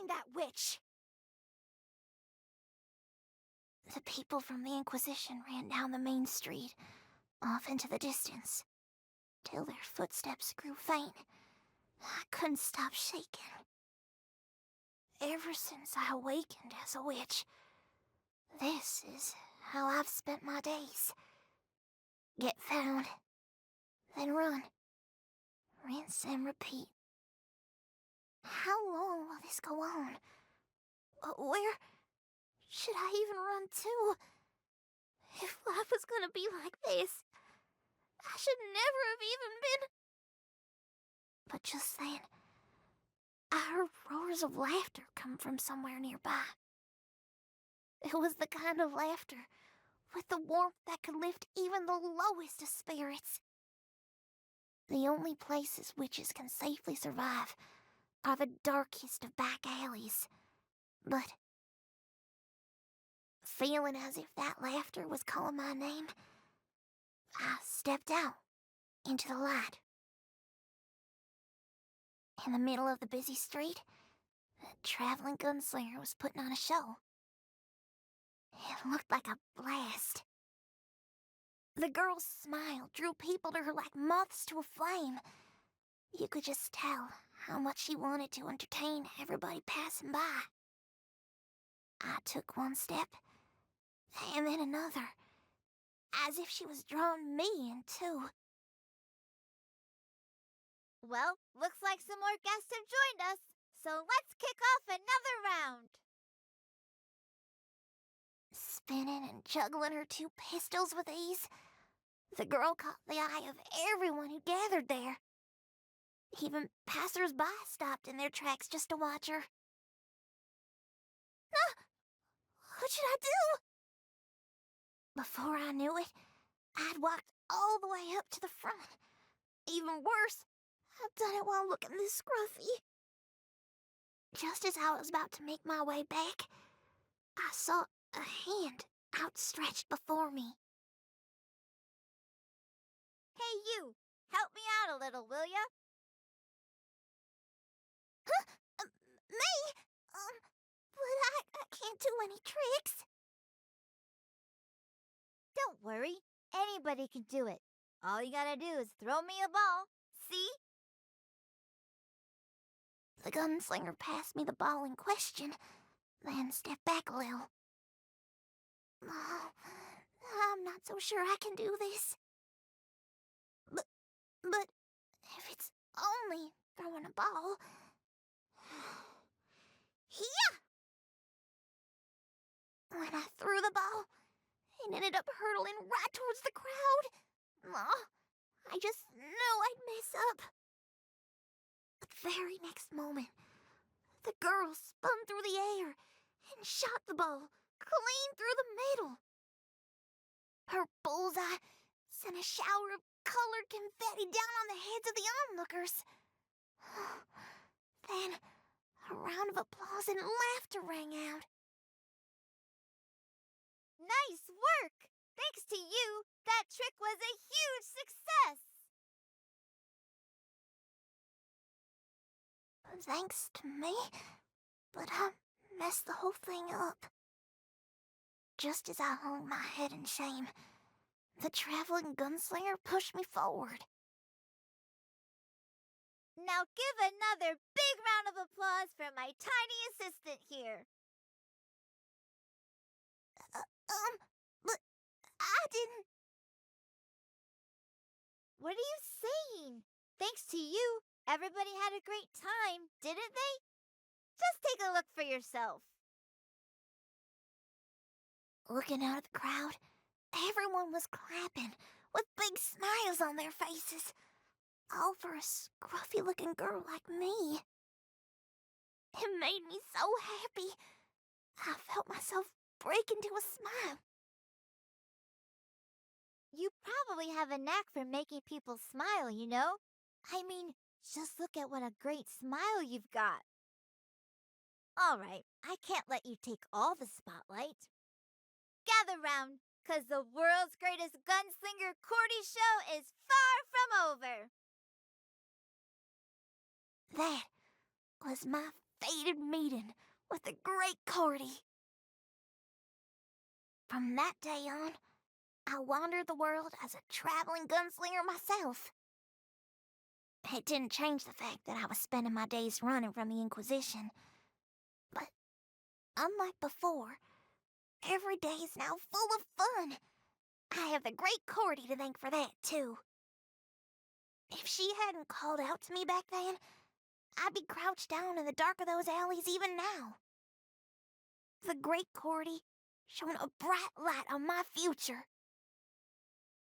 find that witch! The people from the Inquisition ran down the main street, off into the distance, till their footsteps grew faint. I couldn't stop shaking. Ever since I awakened as a witch, this is how I've spent my days. Get found, then run. Rinse and repeat. How long will this go on? Where should I even run to? If life was gonna be like this, I should never have even been... But just then, I heard roars of laughter come from somewhere nearby. It was the kind of laughter with the warmth that could lift even the lowest of spirits. The only places witches can safely survive are the darkest of back alleys. But, feeling as if that laughter was calling my name, I stepped out into the light. In the middle of the busy street, a traveling gunslinger was putting on a show. It looked like a blast. The girl's smile drew people to her like moths to a flame. You could just tell how much she wanted to entertain everybody passing by. I took one step, and then another, as if she was drawing me in too. Well, looks like some more guests have joined us, so let's kick off another round. Spinning and juggling her two pistols with ease, the girl caught the eye of everyone who gathered there. Even passers-by stopped in their tracks just to watch her. What should I do? Before I knew it, I'd walked all the way up to the front. Even worse, I'd done it while looking this scruffy. Just as I was about to make my way back, I saw a hand outstretched before me. Hey you, help me out a little, will ya? Huh? Me? But I can't do any tricks. Don't worry, anybody can do it. All you gotta do is throw me a ball, see? The gunslinger passed me the ball in question, then stepped back a little. Oh, I'm not so sure I can do this. But if it's only throwing a ball... Here! When I threw the ball, it ended up hurtling right towards the crowd. Oh, I just knew I'd mess up. The very next moment, the girl spun through the air and shot the ball clean through the middle. Her bullseye sent a shower of colored confetti down on the heads of the onlookers. Then, a round of applause and laughter rang out. Nice work! Thanks to you, that trick was a huge success! Thanks to me, but I messed the whole thing up. Just as I hung my head in shame, the traveling gunslinger pushed me forward. Now give another big round of applause for my tiny assistant here. But I didn't... What are you saying? Thanks to you, everybody had a great time, didn't they? Just take a look for yourself. Looking out at the crowd, everyone was clapping, with big smiles on their faces. All for a scruffy-looking girl like me. It made me so happy. I felt myself break into a smile. You probably have a knack for making people smile, you know? I mean, just look at what a great smile you've got. All right, I can't let you take all the spotlight. Gather round, 'cause the world's greatest gunslinger Cordy show is far from over. That was my fated meeting with the great Cordy. From that day on, I wandered the world as a traveling gunslinger myself. It didn't change the fact that I was spending my days running from the Inquisition. But unlike before, every day is now full of fun. I have the great Cordy to thank for that, too. If she hadn't called out to me back then, I'd be crouched down in the dark of those alleys even now. The great Cordy shone a bright light on my future.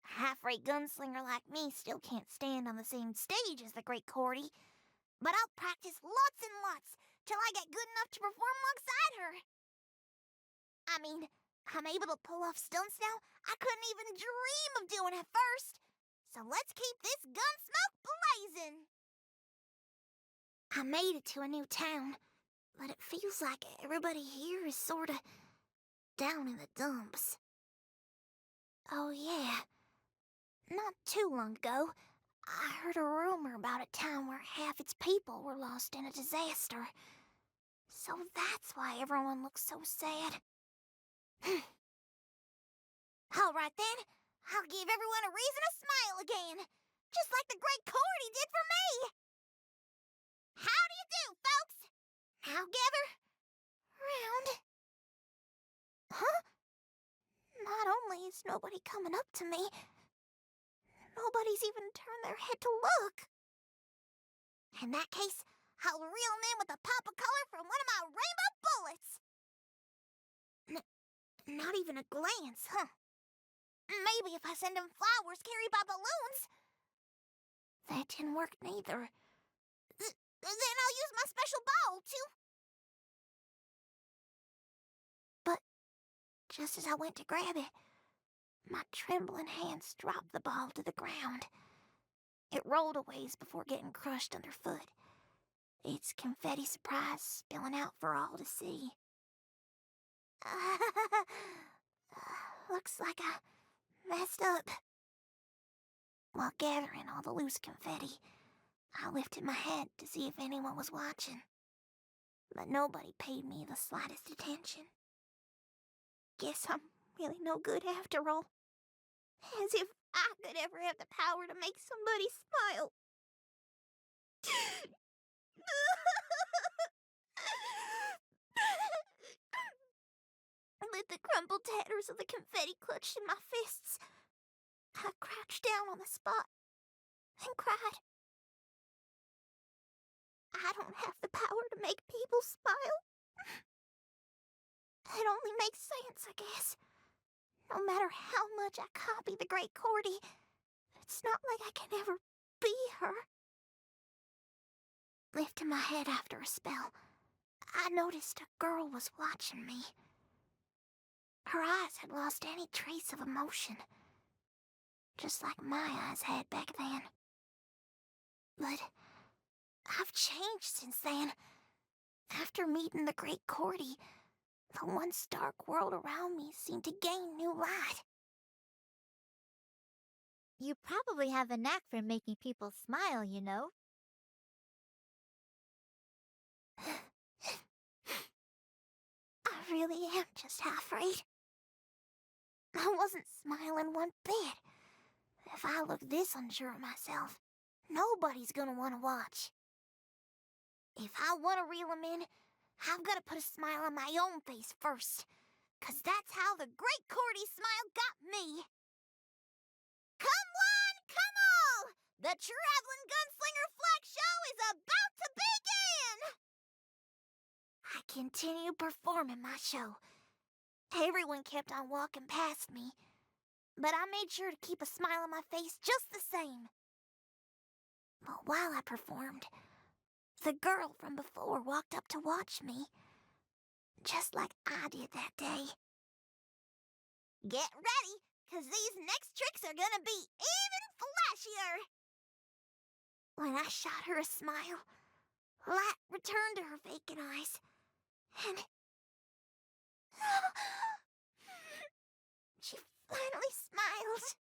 A half-rate gunslinger like me still can't stand on the same stage as the great Cordy, but I'll practice lots and lots till I get good enough to perform alongside her. I mean, I'm able to pull off stunts now I couldn't even dream of doing at first. So let's keep this gun smoke blazing. I made it to a new town, but it feels like everybody here is sorta down in the dumps. Oh yeah, not too long ago, I heard a rumor about a town where half its people were lost in a disaster. So that's why everyone looks so sad. Alright then, I'll give everyone a reason to smile again, just like the great Cordy did for me. How do you do, folks? Now gather round. Huh? Not only is nobody coming up to me, nobody's even turned their head to look. In that case, I'll reel them in with a pop of color from one of my rainbow bullets. Not even a glance, huh? Maybe if I send them flowers carried by balloons. That didn't work neither. Then I'll use my special ball, too. But just as I went to grab it, my trembling hands dropped the ball to the ground. It rolled a ways before getting crushed underfoot, its confetti surprise spilling out for all to see. Looks like I messed up. While gathering all the loose confetti, I lifted my head to see if anyone was watching. But nobody paid me the slightest attention. Guess I'm really no good after all. As if I could ever have the power to make somebody smile. With the crumpled tatters of the confetti clutched in my fists, I crouched down on the spot and cried. I don't have the power to make people smile. It only makes sense, I guess. No matter how much I copy the great Cordy, it's not like I can ever be her. Lifting my head after a spell, I noticed a girl was watching me. Her eyes had lost any trace of emotion, just like my eyes had back then. But I've changed since then. After meeting the great Cordy, the once dark world around me seemed to gain new light. You probably have a knack for making people smile, you know. I really am just half right. I wasn't smiling one bit. If I look this unsure of myself, nobody's gonna want to watch. If I want to reel 'em in, I've got to put a smile on my own face first, 'cause that's how the great Cordy smile got me. Come one, come all! The Traveling Gunslinger FLACK show is about to begin! I continued performing my show. Everyone kept on walking past me, but I made sure to keep a smile on my face just the same. But while I performed, the girl from before walked up to watch me, just like I did that day. Get ready, 'cause these next tricks are gonna be even flashier! When I shot her a smile, light returned to her vacant eyes, and she finally smiled.